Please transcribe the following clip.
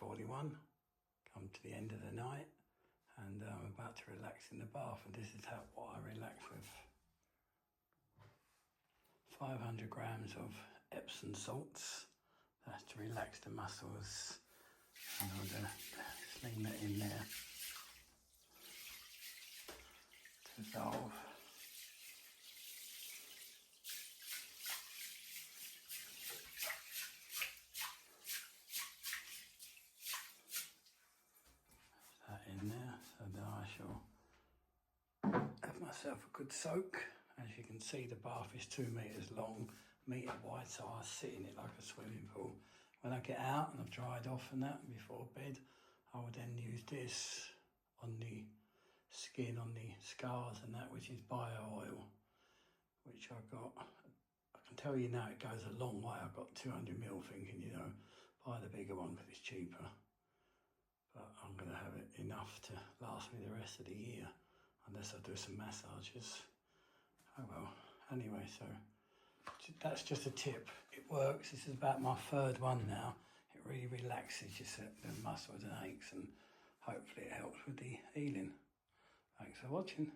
6:41, come to the end of the night, and I'm about to relax in the bath, and this is what I relax with. 500 grams of Epsom salts, that's to relax the muscles, and I'm going to sling that in there to dissolve. That in there, so that I shall have myself a good soak. As you can see, the bath is 2 meters long, metre wide, so I sit in it like a swimming pool. When I get out and I've dried off and that before bed, I will then use this on the skin, on the scars and that, which is bio oil, which I got. I can tell you now it goes a long way. I've got 200ml thinking, you know, buy the bigger one because it's cheaper. But I'm going to have it enough to last me the rest of the year, unless I do some massages. Oh well, anyway, so that's just a tip. It works. This is about my 3rd one now. It really relaxes your the muscles and aches, and hopefully it helps with the healing. Thanks for watching.